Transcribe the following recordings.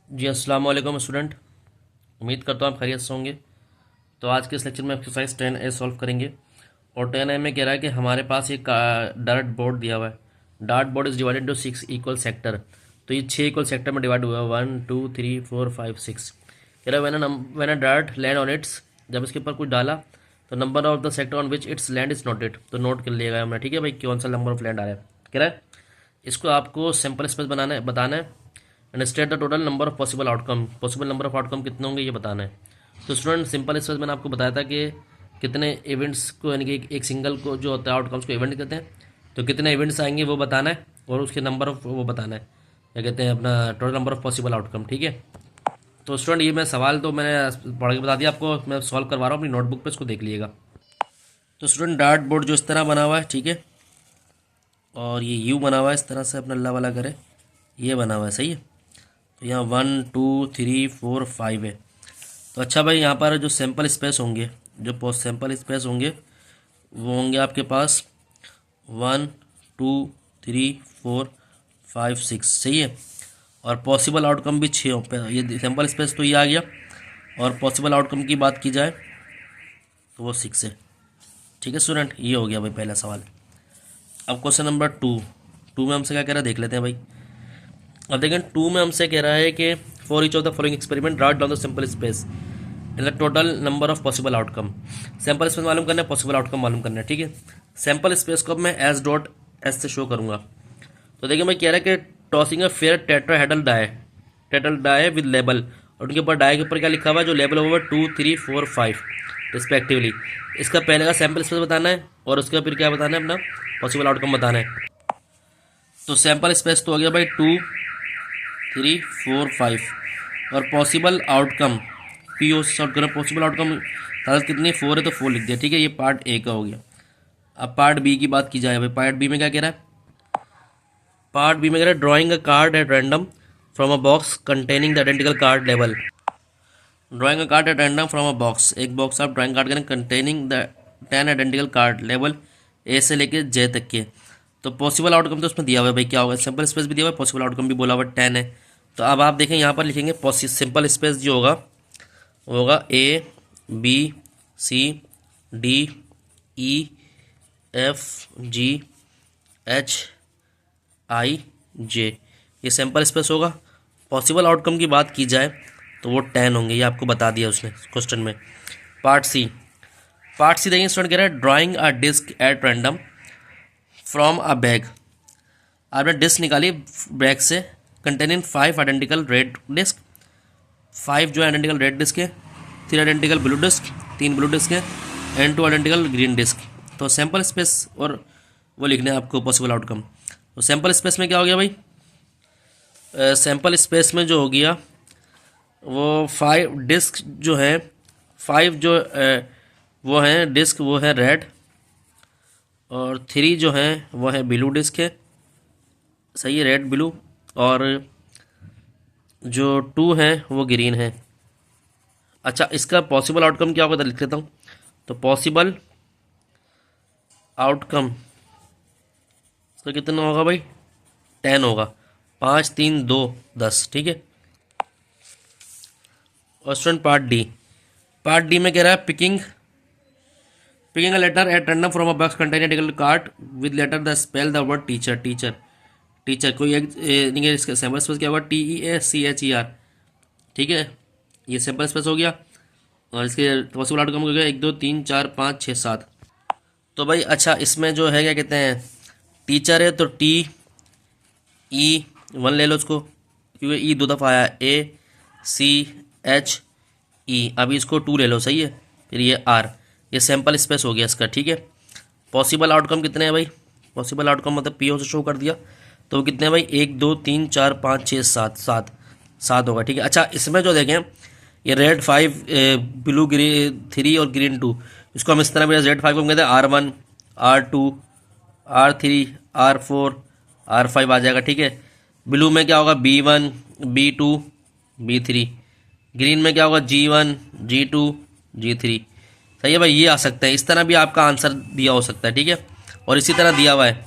जी अस्सलाम वालेकुम स्टूडेंट। उम्मीद करता हूँ आप खैरियत से होंगे। तो आज के इस लेक्चर में एक्सरसाइज 10A सॉल्व करेंगे। और 10A में कह रहा है कि हमारे पास एक डार्ट बोर्ड दिया हुआ है। Dart board is divided to 6 equal sector. तो ये 6 इक्वल सेक्टर में डिवाइड हुआ है, 1 2 3 4 5 6। कह रहा है when a dart land on it's, जब इसके ऊपर कुछ डाला तो number of the sector on which it's land is noted. तो नोट कर लिएगा हमने, ठीक है भाई, कौन सा नंबर ऑफ लैंड आ रहा है। कह रहा है इसको आपको सिंपल स्पेस बताना है and state the total number of possible outcome. Possible number of outcome कितने होंगे ये बताना है। तो स्टूडेंट सिंपल स्पेस मैंने आपको बताया था कि कितने इवेंट्स को, यानी कि एक सिंगल को जो होता है आउटकम्स को इवेंट कहते हैं। तो कितने इवेंट्स आएंगे वो बताना है और उसके नंबर ऑफ वो बताना है, क्या कहते हैं, अपना total number of possible outcome, ठीक है। तो स्टूडेंट ये मैं सवाल तो मैंने पढ़ के बता दिया आपको, मैं सॉल्व करवा रहा हूँ अपनी नोटबुक पे, इसको देख लीजिएगा। तो स्टूडेंट डार्ट बोर्ड जो इस तरह बना हुआ है, ठीक है, और ये यू बना हुआ है इस तरह से, अपना अल्लाह वाला करे, ये बना हुआ है, सही है। तो यहाँ 1 2 3 4 5 है। तो अच्छा भाई, यहाँ पर जो सैम्पल स्पेस होंगे, जो पोस्ट सैम्पल स्पेस होंगे वो होंगे आपके पास 1 2 3 4 5 6, सही है। और पॉसिबल आउटकम भी 6 हो। ये सैम्पल स्पेस तो ये आ गया, और पॉसिबल आउटकम की बात की जाए तो वो 6 है, ठीक है स्टूडेंट। ये हो गया भाई पहला सवाल। अब क्वेश्चन नंबर 2 में हमसे क्या कह रहा है देख लेते हैं भाई। अब देखें 2 में हमसे कह रहा है कि for each of the following experiment write down the simple space in the total number of possible outcome. Sample space मालूम करना है, पॉसिबल आउटकम मालूम करना है, ठीक है। सैंपल स्पेस को मैं एस डॉट एस से शो करूंगा। तो देखिए मैं कह रहा है कि tossing a fair tetrahedral die with label, और उनके ऊपर डाई के ऊपर क्या लिखा हुआ है, जो लेबल हुआ 2 3 4 5 रिस्पेक्टिवली। इसका पहले का सैंपल स्पेस बताना है और उसका फिर क्या बताना है, अपना पॉसिबल आउटकम बताना है। तो सैंपल स्पेस तो हो गया भाई 2 3 4 5, और possible outcome P O short करो। पॉसिबल आउटकम ताकत कितनी 4 है तो 4 लिख दिया, ठीक है। ये पार्ट ए का हो गया। अब पार्ट बी की बात की जाए भाई, पार्ट बी में क्या कह रहा है, पार्ट बी में कह रहा है drawing a card eight random from a box containing the identical card level. Drawing a card eight random from a box, एक बॉक्स आप ड्राइंग कार्ड करें containing the 10 identical card level A से लेके जे तक के। तो पॉसिबल आउटकम तो उसमें दिया हुआ है भाई, क्या होगा, सिंपल स्पेस भी दिया हुआ है, पॉसिबल आउटकम भी बोला हुआ 10 है। तो अब आप देखें यहाँ पर लिखेंगे सिंपल स्पेस जो होगा वो होगा A B C D E F G H I J, ये सैंपल स्पेस होगा। पॉसिबल आउटकम की बात की जाए तो वो 10 होंगे, ये आपको बता दिया उसने क्वेश्चन में। पार्ट सी देखिए स्टूडेंट कह रहा है drawing a disc at random from a bag. आपने डिस्क निकाली बैग से कंटेनिंग 5 आइडेंटिकल रेड डिस्क, 5 जो आइडेंटिकल रेड डिस्क है, 3 identical blue disc, 3 blue disc है, एंड 2 आइडेंटिकल ग्रीन डिस्क। तो सैंपल स्पेस और वो लिखने हैं आपको पॉसिबल आउटकम। तो सैंपल स्पेस में क्या हो गया भाई, सैंपल स्पेस में जो हो गया वो 5 डिस्क जो है, 5 जो वो हैं डिस्क, वो है रेड, और 3 जो है वो है ब्लू डिस्क है, सही है, रेड ब्लू, और जो 2 है वो ग्रीन है। अच्छा, इसका पॉसिबल आउटकम क्या होगा लिख लेता हूँ। तो पॉसिबल आउटकम इसका कितना होगा भाई, 10 होगा। 5 3 2 10, ठीक है। और स्टूडेंट पार्ट डी में कह रहा है picking a letter at random from a box containing टिकल card with letter the spell the word teacher कोई एक इसका सैंपल स्पेस क्या होगा, TEACHER, ठीक है। ये सैंपल स्पेस हो गया, और इसके पॉसिबल आउटकम हो गया 1 2 3 4 5 6 7। तो भाई अच्छा, इसमें जो है क्या कहते हैं, टीचर है तो TE1 ले लो उसको, क्योंकि ई 2 दफ़ा आया, ACHE, अभी इसको 2 ले लो, सही है। फिर ये R, ये सैंपल स्पेस हो गया इसका, ठीक है। पॉसिबल आउटकम कितने हैं भाई, पॉसिबल आउटकम मतलब PO से शो कर दिया, तो वो कितने हैं भाई, 1 2 3 4 5 6 7 7 होगा, ठीक है। अच्छा, इसमें जो देखें ये रेड 5 ब्लू ग्रीन 3 और ग्रीन 2, इसको हम इस तरह भी रेड 5 को हम कहते हैं R1 R2 R3 R4 R5 आ जाएगा, ठीक है। ब्लू में क्या होगा, B1 B2 B3, ग्रीन में क्या होगा, G1 G2 G3, सही है भाई। ये आ सकता है, इस तरह भी आपका आंसर दिया हो सकता है, ठीक है। और इसी तरह दिया हुआ है।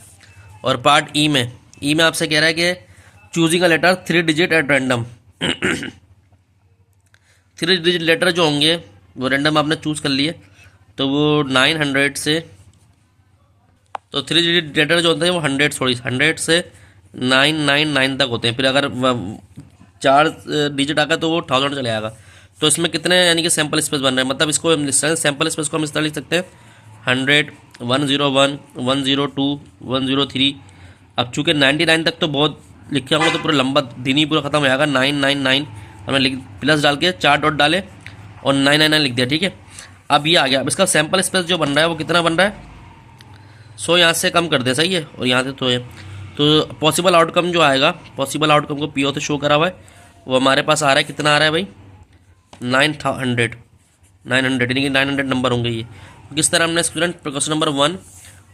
और पार्ट ई में आपसे कह रहा है कि choosing a letter 3 digit at random three digit letter जो होंगे वो रैंडम आपने चूज़ कर लिए, तो वो 900 से, तो थ्री डिजिट लेटर जो होते हैं वो 100 से 999 तक होते हैं। फिर अगर 4 डिजिट आएगा तो वो 1000 चले आएगा। तो इसमें कितने यानी कि सैम्पल स्पेस बन रहे हैं, मतलब इसको सैम्पल स्पेस को हम इस तरह लिख सकते हैं 100, 101, 102, 103। अब चूँकि 99 तक तो बहुत लिखे होंगे तो पूरा लंबा दिन ही पूरा खत्म हो जाएगा। 999 हमने लिख प्लस डाल के 4 डॉट डाले और 999 लिख दिया, ठीक है। अब ये आ गया। अब इसका सैम्पल स्पेस जो बन रहा है वो कितना बन रहा है, 100 यहाँ से कम कर दे, सही है, और यहाँ से तो है। तो पॉसिबल आउटकम जो आएगा, पॉसिबल आउटकम को पीओ से शो करा हुआ है, वो हमारे पास आ रहा है, कितना आ रहा है भाई, 900 यानी कि 900 नंबर होंगे ये। किस तरह हमने स्टूडेंट क्वेश्चन नंबर 1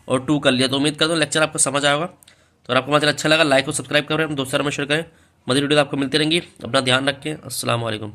और 2 कर लिया। तो उम्मीद करता हूँ लेक्चर आपको समझ आएगा। तो अगर आपको मतलब अच्छा लगा, लाइक और सब्सक्राइब करें, दोस्तों में शेयर करें। मज़ीद वीडियो आपको मिलती रहेंगी। अपना ध्यान रखें। अस्सलाम वालेकुम।